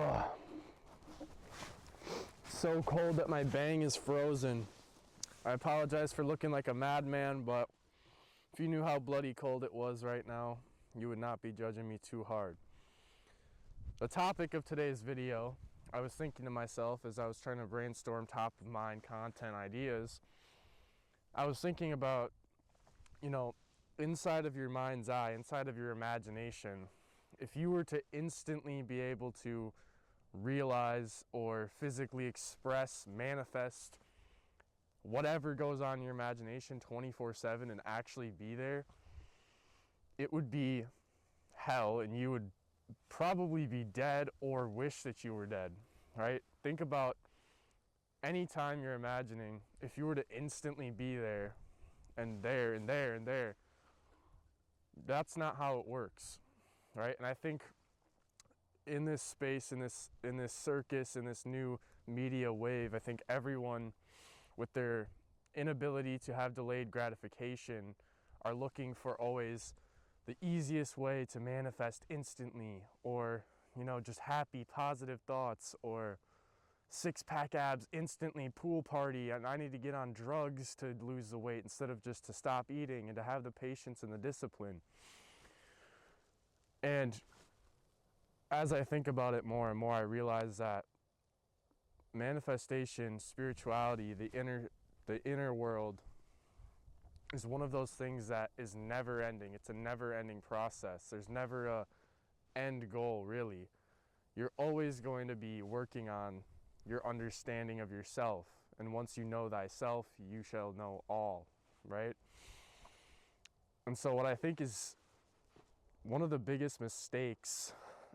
Oh, so cold that my bang is frozen. I apologize for looking like a madman, but if you knew how bloody cold it was right now, you would not be judging me too hard. The topic of today's video, I was thinking to myself as I was trying to brainstorm top of mind content ideas, I was thinking about, inside of your mind's eye, inside of your imagination, if you were to instantly be able to realize or physically express, manifest whatever goes on in your imagination 24/7 and actually be there, it would be hell, and you would probably be dead or wish that you were dead, right? Think about any time you're imagining, if you were to instantly be there and there and there and there, that's not how it works, right? And I think in this space, in this circus, in this new media wave, I think everyone with their inability to have delayed gratification are looking for always the easiest way to manifest instantly, or just happy positive thoughts, or six-pack abs instantly, pool party, and I need to get on drugs to lose the weight instead of just to stop eating and to have the patience and the discipline. And as I think about it more and more, I realize that manifestation, spirituality, the inner world is one of those things that is never ending. It's a never ending process. There's never a end goal, really. You're always going to be working on your understanding of yourself. And once you know thyself, you shall know all, right? And so what I think is one of the biggest mistakes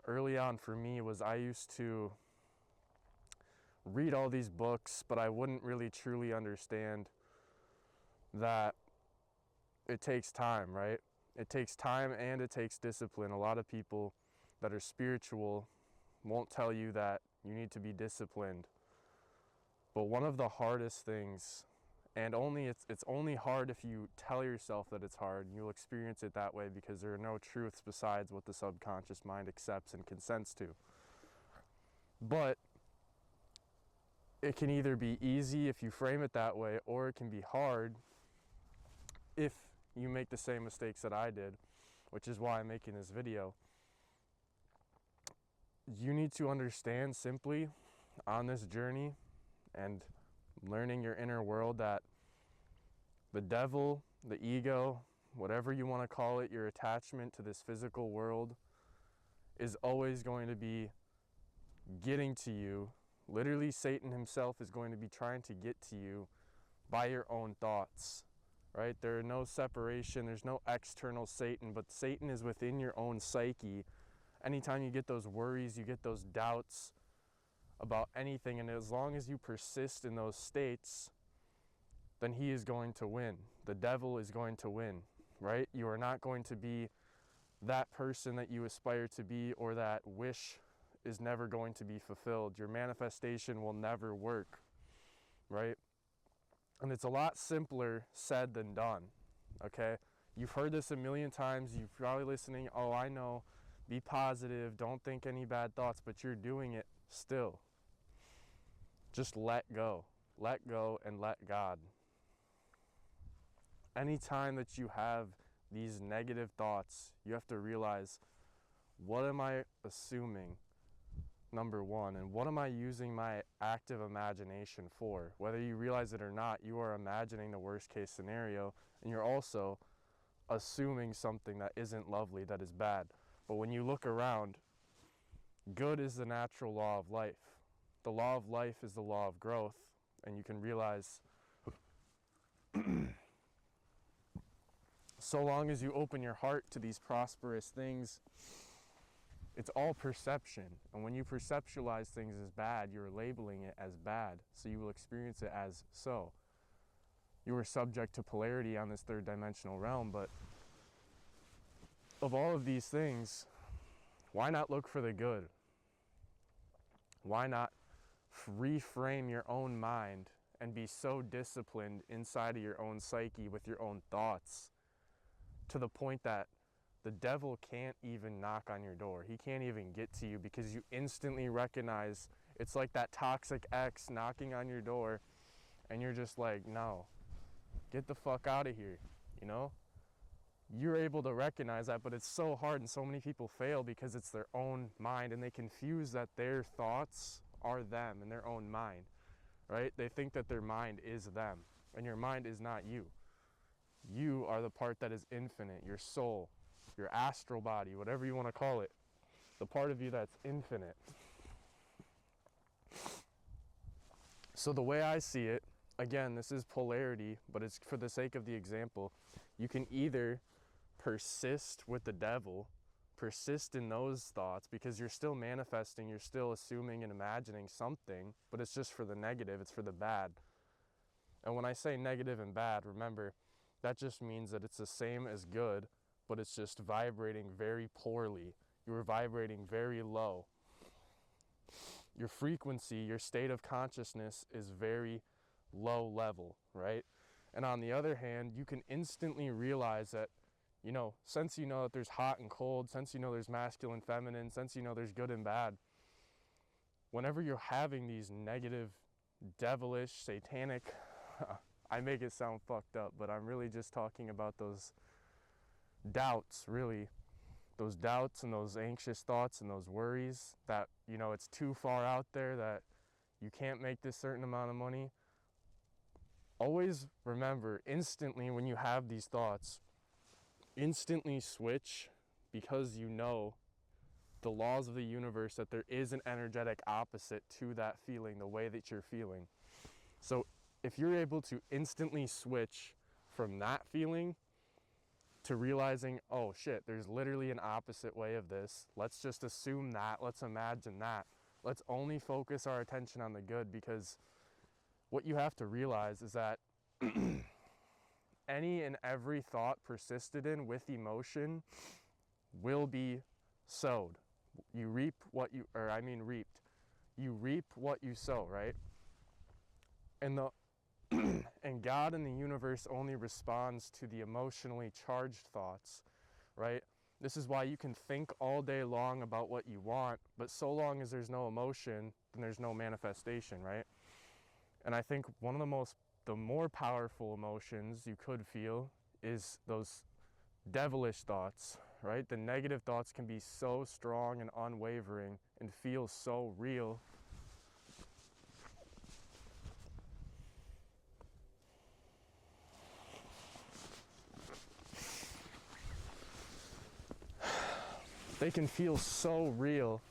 early on for me was I used to read all these books, but I wouldn't really truly understand that it takes time, right? It takes time and it takes discipline. A lot of people that are spiritual won't tell you that you need to be disciplined. But one of the hardest things, and it's only hard if you tell yourself that it's hard, and you'll experience it that way because there are no truths besides what the subconscious mind accepts and consents to. But it can either be easy if you frame it that way, or it can be hard if you make the same mistakes that I did, which is why I'm making this video. You need to understand simply on this journey and learning your inner world that the devil, the ego, whatever you want to call it, your attachment to this physical world is always going to be getting to you. Literally, Satan himself is going to be trying to get to you by your own thoughts, right? There are no separation. There's no external Satan, but Satan is within your own psyche. Anytime you get those worries, you get those doubts about anything, and as long as you persist in those states, then he is going to win. The devil is going to win, right? You are not going to be that person that you aspire to be, or that wish is never going to be fulfilled. Your manifestation will never work, right? And it's a lot simpler said than done, okay? You've heard this a million times. You're probably listening, oh, I know, be positive, don't think any bad thoughts, but you're doing it still. Just let go and let God. Anytime that you have these negative thoughts, you have to realize, what am I assuming, number one, and what am I using my active imagination for? Whether you realize it or not, you are imagining the worst case scenario, and you're also assuming something that isn't lovely, that is bad. But when you look around, good is the natural law of life. The law of life is the law of growth, and you can realize so long as you open your heart to these prosperous things, it's all perception. And when you perceptualize things as bad, you're labeling it as bad, so you will experience it as so. You are subject to polarity on this third dimensional realm, but of all of these things, why not look for the good? Why not reframe your own mind and be so disciplined inside of your own psyche with your own thoughts to the point that the devil can't even knock on your door. He can't even get to you because you instantly recognize it's like that toxic ex knocking on your door, and you're just like, no, get the fuck out of here, you know? You're able to recognize that, but it's so hard, and so many people fail because it's their own mind, and they confuse that their thoughts are them in their own mind, right? They think that their mind is them, and your mind is not you. You are the part that is infinite, your soul, your astral body, whatever you want to call it, the part of you that's infinite. So the way I see it, again, this is polarity, but it's for the sake of the example. You can either persist with the devil, persist in those thoughts, because you're still manifesting, you're still assuming and imagining something, but it's just for the negative, it's for the bad. And when I say negative and bad, remember, that just means that it's the same as good, but it's just vibrating very poorly. You're vibrating very low. Your frequency, your state of consciousness is very low level, right? And on the other hand, you can instantly realize that, you know, since you know that there's hot and cold, since you know there's masculine, feminine, since you know there's good and bad, whenever you're having these negative, devilish, satanic, I make it sound fucked up, but I'm really just talking about those doubts, really. Those doubts and those anxious thoughts and those worries that, you know, it's too far out there, that you can't make this certain amount of money. Always remember, instantly when you have these thoughts, instantly switch, because you know the laws of the universe, that there is an energetic opposite to that feeling, the way that you're feeling. So if you're able to instantly switch from that feeling to realizing, oh shit, there's literally an opposite way of this. Let's just assume that, let's imagine that. Let's only focus our attention on the good, because what you have to realize is that any and every thought persisted in with emotion will be sowed. You reap what you, or I mean reaped. You reap what you sow, right? And the and God in the universe only responds to the emotionally charged thoughts, right? This is why you can think all day long about what you want, but so long as there's no emotion, then there's no manifestation, right? And I think one of the more powerful emotions you could feel is those devilish thoughts, right? The negative thoughts can be so strong and unwavering and feel so real. They can feel so real.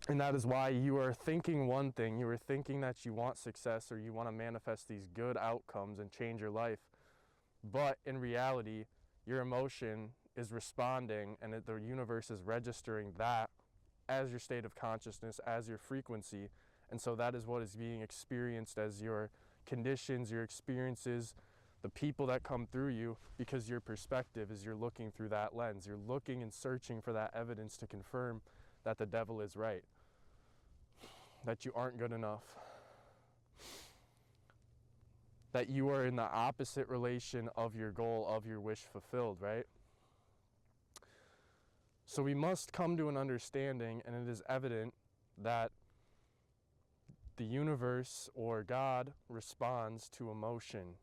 And that is why you are thinking one thing, you are thinking that you want success or you want to manifest these good outcomes and change your life. But in reality, your emotion is responding, and the universe is registering that as your state of consciousness, as your frequency. And so that is what is being experienced as your conditions, your experiences, the people that come through you, because your perspective is you're looking through that lens. You're looking and searching for that evidence to confirm that the devil is right, that you aren't good enough, that you are in the opposite relation of your goal, of your wish fulfilled, right? So we must come to an understanding, and it is evident that the universe or God responds to emotion.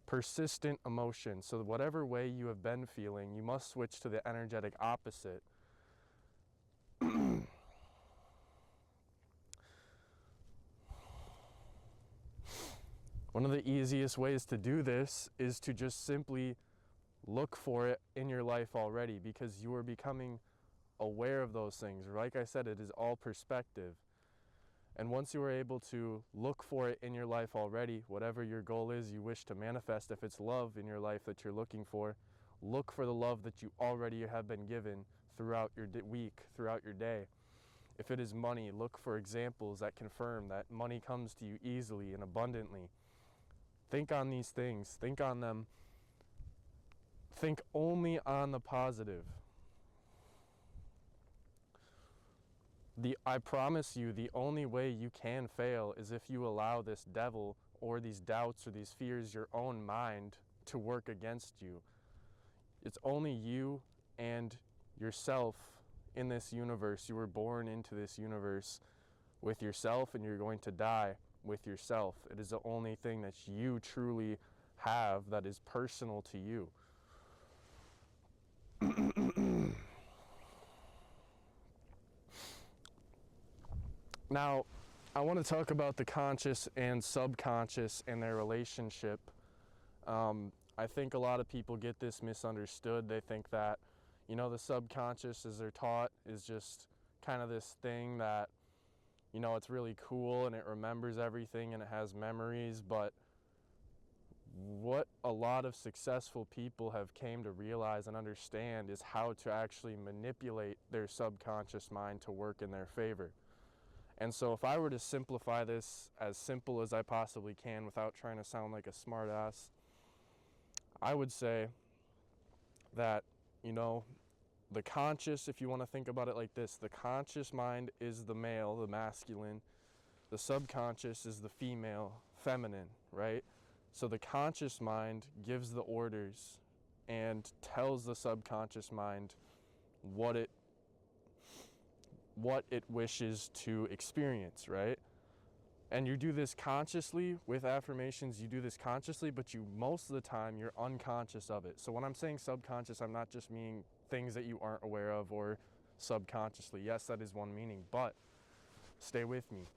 Persistent emotion. So whatever way you have been feeling, you must switch to the energetic opposite. One of the easiest ways to do this is to just simply look for it in your life already, because you are becoming aware of those things. Like I said, it is all perspective. And once you are able to look for it in your life already, whatever your goal is you wish to manifest, if it's love in your life that you're looking for, look for the love that you already have been given throughout your week, throughout your day. If it is money, look for examples that confirm that money comes to you easily and abundantly. Think on these things. Think on them. Think only on the positive. I promise you, the only way you can fail is if you allow this devil or these doubts or these fears, your own mind, to work against you. It's only you and yourself in this universe. You were born into this universe with yourself, and you're going to die with yourself. It is the only thing that you truly have that is personal to you. Now, I want to talk about the conscious and subconscious and their relationship. I think a lot of people get this misunderstood. They think that, the subconscious, as they're taught, is just kind of this thing that, it's really cool and it remembers everything and it has memories. But what a lot of successful people have came to realize and understand is how to actually manipulate their subconscious mind to work in their favor. And so if I were to simplify this as simple as I possibly can without trying to sound like a smart ass, I would say that, the conscious, if you want to think about it like this, the conscious mind is the male, the masculine. The subconscious is the female, feminine, right? So the conscious mind gives the orders and tells the subconscious mind what it wishes to experience, right? And you do this consciously with affirmations. You do this consciously, but most of the time you're unconscious of it. So when I'm saying subconscious, I'm not just meaning things that you aren't aware of or subconsciously. Yes, that is one meaning, but stay with me.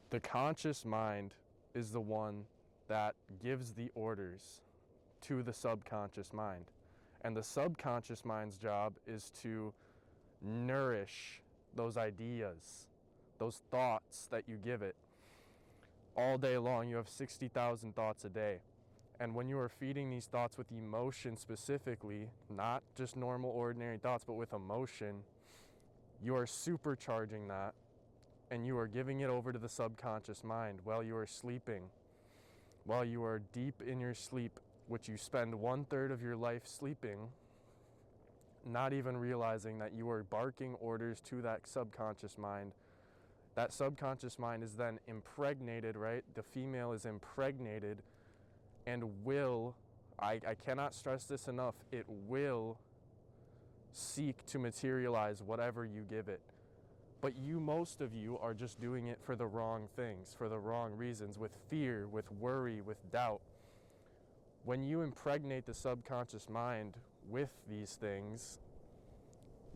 The conscious mind is the one that gives the orders to the subconscious mind. And the subconscious mind's job is to nourish those ideas, those thoughts that you give it. All day long, you have 60,000 thoughts a day. And when you are feeding these thoughts with emotion specifically, not just normal, ordinary thoughts, but with emotion, you are supercharging that, and you are giving it over to the subconscious mind while you are sleeping, while you are deep in your sleep, which you spend 1/3 of your life sleeping, not even realizing that you are barking orders to that subconscious mind. That subconscious mind is then impregnated, right? The female is impregnated and I cannot stress this enough, it will seek to materialize whatever you give it. But most of you are just doing it for the wrong things, for the wrong reasons, with fear, with worry, with doubt. When you impregnate the subconscious mind with these things,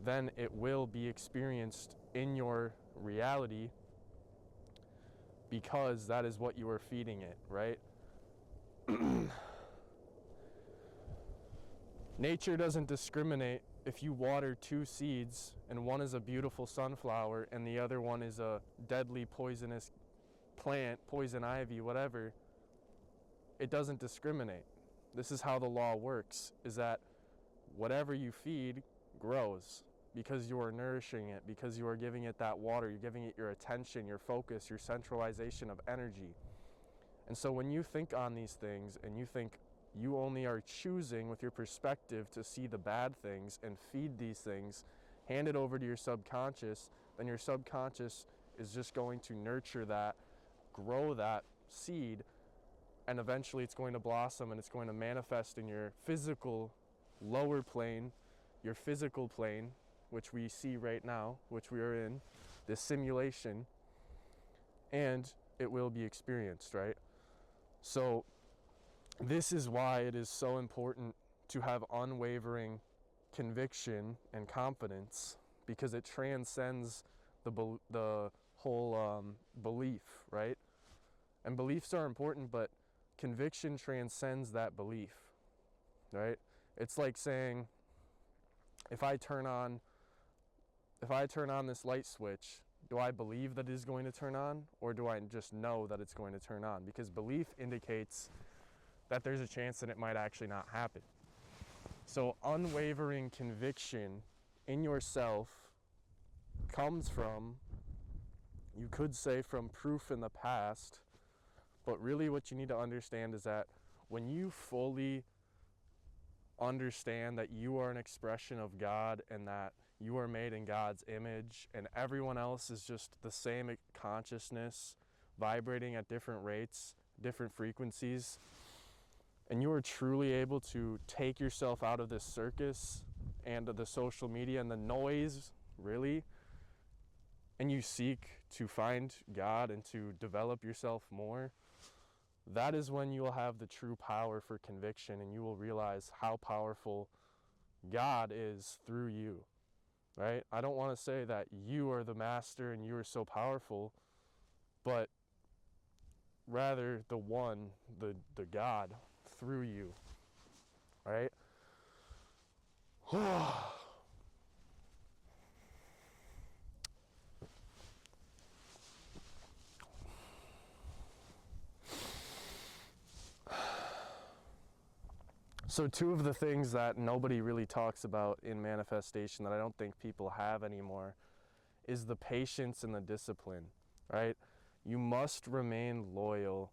then it will be experienced in your reality because that is what you are feeding it, right? Nature doesn't discriminate. If you water 2 seeds and one is a beautiful sunflower and the other one is a deadly poisonous plant, poison ivy, whatever, it doesn't discriminate. This is how the law works, is that whatever you feed grows because you are nourishing it, because you are giving it that water, you're giving it your attention, your focus, your centralization of energy. And so when you think on these things and you think you only are choosing with your perspective to see the bad things and feed these things, hand it over to your subconscious, then your subconscious is just going to nurture that, grow that seed, and eventually it's going to blossom and it's going to manifest in your physical lower plane, your physical plane, which we see right now, which we are in, this simulation, and it will be experienced, right? So this is why it is so important to have unwavering conviction and confidence, because it transcends the whole belief, right? And beliefs are important, but conviction transcends that belief, right? It's like saying, if I turn on this light switch, do I believe that it is going to turn on, or do I just know that it's going to turn on? Because belief indicates that there's a chance that it might actually not happen. So unwavering conviction in yourself comes from, you could say, from proof in the past, but really what you need to understand is that when you fully understand that you are an expression of God and that you are made in God's image, and everyone else is just the same consciousness vibrating at different rates, different frequencies, and you are truly able to take yourself out of this circus and of the social media and the noise, really, and you seek to find God and to develop yourself more, that is when you will have the true power for conviction, and you will realize how powerful God is through you, right? I don't want to say that you are the master and you are so powerful, but rather the one, the God through you, right? So two of the things that nobody really talks about in manifestation that I don't think people have anymore is the patience and the discipline, right? You must remain loyal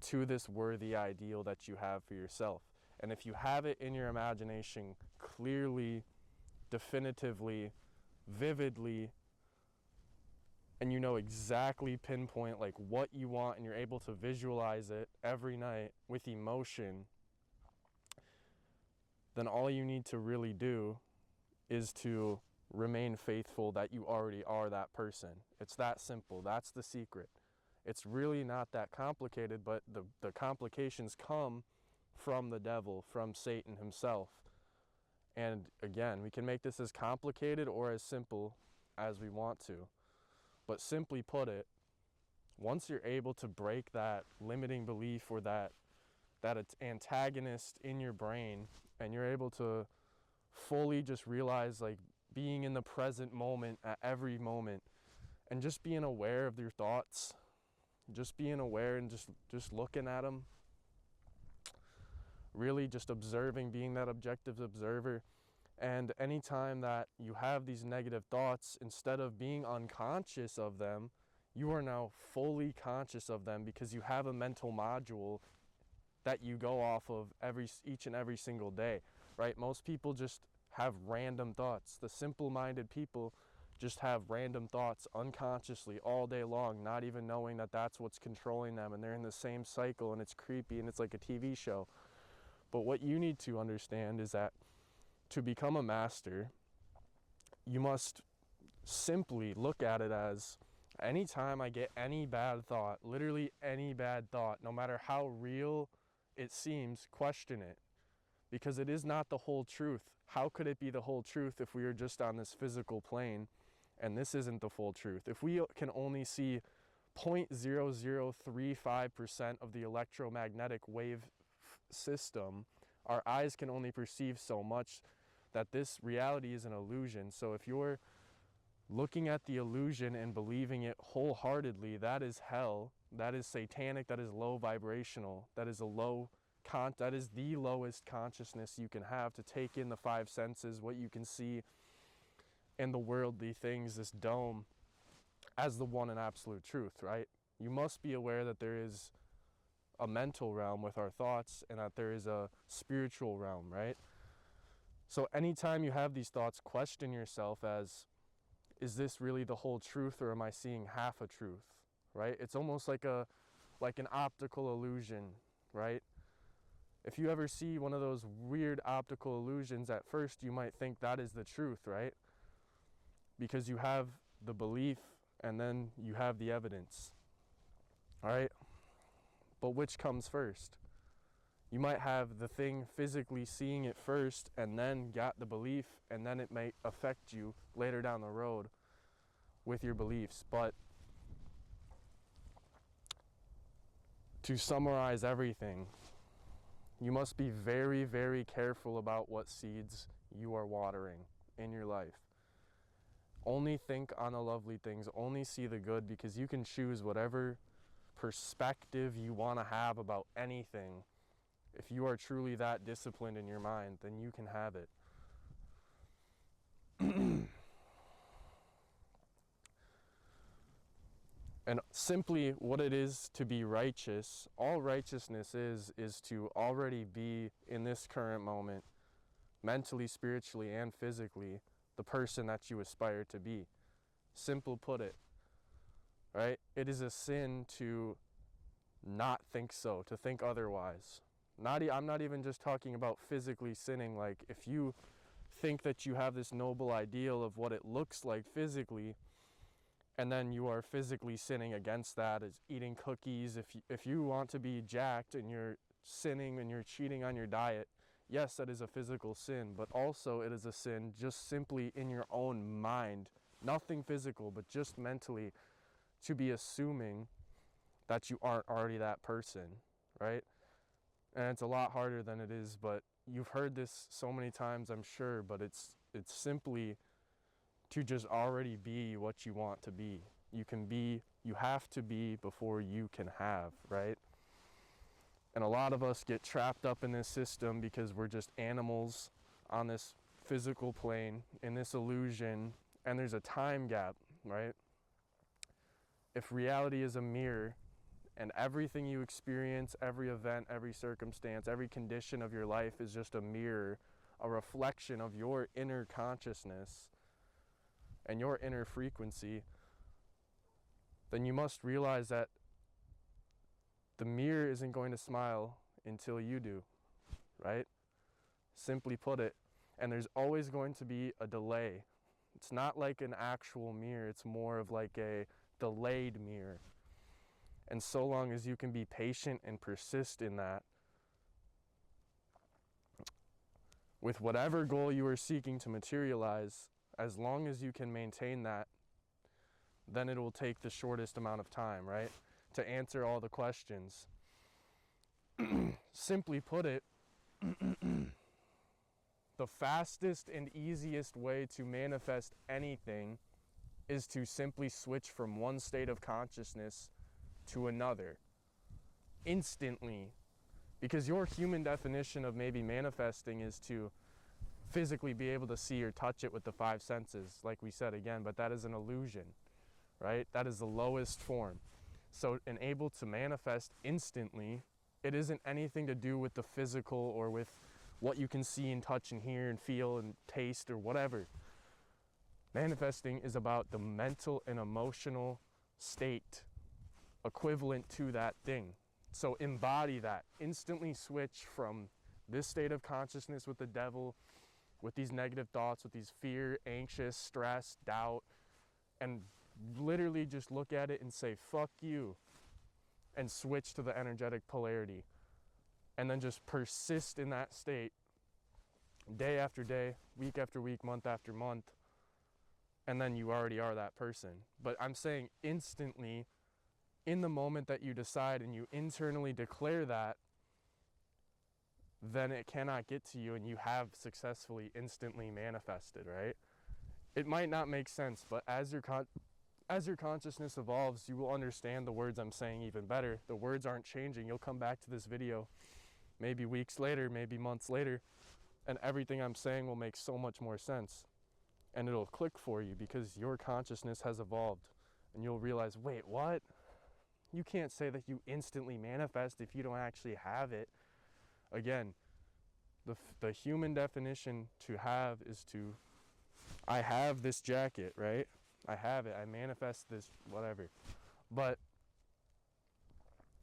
to this worthy ideal that you have for yourself. And if you have it in your imagination clearly, definitively, vividly, and you know exactly pinpoint like what you want and you're able to visualize it every night with emotion, then all you need to really do is to remain faithful that you already are that person. It's that simple. That's the secret. It's really not that complicated, but the complications come from the devil, from Satan himself. And again, we can make this as complicated or as simple as we want to. But simply put it, once you're able to break that limiting belief or that antagonist in your brain, and you're able to fully just realize like being in the present moment at every moment and just being aware of your thoughts, just being aware and just looking at them, really just observing, being that objective observer. And anytime that you have these negative thoughts, instead of being unconscious of them, you are now fully conscious of them because you have a mental module that you go off of each and every single day, right? Most people just have random thoughts. The simple-minded people just have random thoughts unconsciously all day long, not even knowing that that's what's controlling them, and they're in the same cycle, and it's creepy, and it's like a TV show. But what you need to understand is that to become a master, you must simply look at it as, anytime I get any bad thought, literally any bad thought, no matter how real it seems, question it, because it is not the whole truth. How could it be the whole truth if we are just on this physical plane and this isn't the full truth? If we can only see 0.0035% of the electromagnetic wave system, our eyes can only perceive so much, that this reality is an illusion. So if you're looking at the illusion and believing it wholeheartedly, that is hell, that is satanic, that is low vibrational, that is that is the lowest consciousness you can have, to take in the five senses, what you can see, and the worldly things, this dome, as the one and absolute truth, right? You must be aware that there is a mental realm with our thoughts and that there is a spiritual realm, right? So anytime you have these thoughts, question yourself as, is this really the whole truth, or am I seeing half a truth, right? It's almost like an optical illusion, right? If you ever see one of those weird optical illusions, at first you might think that is the truth, right? Because you have the belief and then you have the evidence, all right? But which comes first? You might have the thing physically seeing it first and then got the belief, and then it may affect you later down the road with your beliefs. But to summarize everything, you must be very, very careful about what seeds you are watering in your life. Only think on the lovely things, only see the good, because you can choose whatever perspective you want to have about anything. If you are truly that disciplined in your mind, then you can have it. And simply what it is to be righteous, all righteousness is to already be in this current moment, mentally, spiritually, and physically, the person that you aspire to be. Simple put it, right? It is a sin to not think so, to think otherwise. I'm not even just talking about physically sinning. Like, if you think that you have this noble ideal of what it looks like physically, and then you are physically sinning against that, as eating cookies. If you want to be jacked and you're sinning and you're cheating on your diet, yes, that is a physical sin, but also it is a sin just simply in your own mind, nothing physical, but just mentally, to be assuming that you aren't already that person, right? And it's a lot harder than it is, but you've heard this so many times, I'm sure, but it's simply to just already be what you want to be. You have to be before you can have, right? And a lot of us get trapped up in this system because we're just animals on this physical plane, in this illusion, and there's a time gap, right? If reality is a mirror, and everything you experience, every event, every circumstance, every condition of your life is just a mirror, a reflection of your inner consciousness and your inner frequency, then you must realize that the mirror isn't going to smile until you do, right? Simply put it. And there's always going to be a delay. It's not like an actual mirror, it's more of like a delayed mirror. And so long as you can be patient and persist in that, with whatever goal you are seeking to materialize, as long as you can maintain that, then it will take the shortest amount of time, right? To answer all the questions. Simply put it, the fastest and easiest way to manifest anything is to simply switch from one state of consciousness to another instantly, because your human definition of maybe manifesting is to physically be able to see or touch it with the five senses, like we said again, but that is an illusion, right? That is the lowest form. So, and able to manifest instantly, it isn't anything to do with the physical or with what you can see and touch and hear and feel and taste or whatever. Manifesting is about the mental and emotional state equivalent to that thing. So embody that. Instantly switch from this state of consciousness with the devil, with these negative thoughts, with these fear, anxious, stress, doubt, and literally just look at it and say, fuck you, and switch to the energetic polarity. And then just persist in that state day after day, week after week, month after month, and then you already are that person. But I'm saying instantly, in the moment that you decide and you internally declare that, then it cannot get to you and you have successfully instantly manifested, right? It might not make sense, but as your consciousness evolves, you will understand the words I'm saying even better. The words aren't changing. You'll come back to this video maybe weeks later, maybe months later, and everything I'm saying will make so much more sense. And it'll click for you because your consciousness has evolved. And you'll realize, wait, what? You can't say that you instantly manifest if you don't actually have it. Again, the human definition to have is to, I have this jacket, right? I have it, I manifest this, whatever. But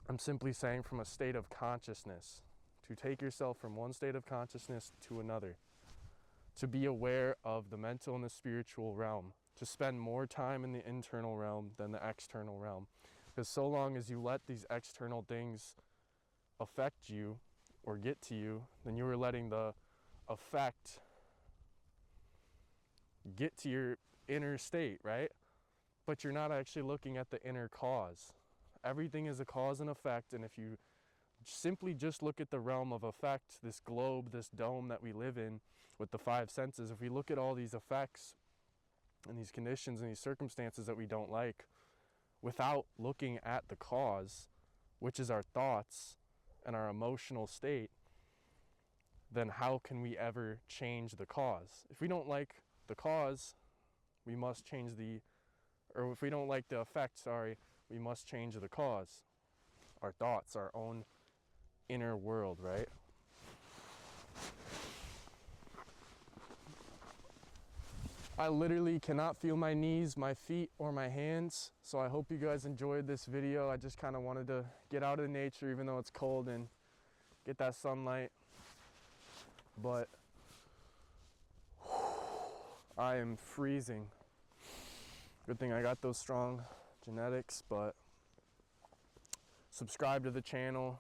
I'm simply saying from a state of consciousness, to take yourself from one state of consciousness to another, to be aware of the mental and the spiritual realm, to spend more time in the internal realm than the external realm. Because so long as you let these external things affect you or get to you, then you are letting the effect get to your inner state, right? But you're not actually looking at the inner cause. Everything is a cause and effect, and if you simply just look at the realm of effect, this globe, this dome that we live in with the five senses, if we look at all these effects and these conditions and these circumstances that we don't like, without looking at the cause, which is our thoughts and our emotional state, then how can we ever change the cause? If we don't like the cause, we must change or if we don't like the effect, we must change the cause. Our thoughts, our own inner world, right? I literally cannot feel my knees, my feet, or my hands. So I hope you guys enjoyed this video. I just kind of wanted to get out of nature even though it's cold and get that sunlight. But I am freezing. Good thing I got those strong genetics, but subscribe to the channel.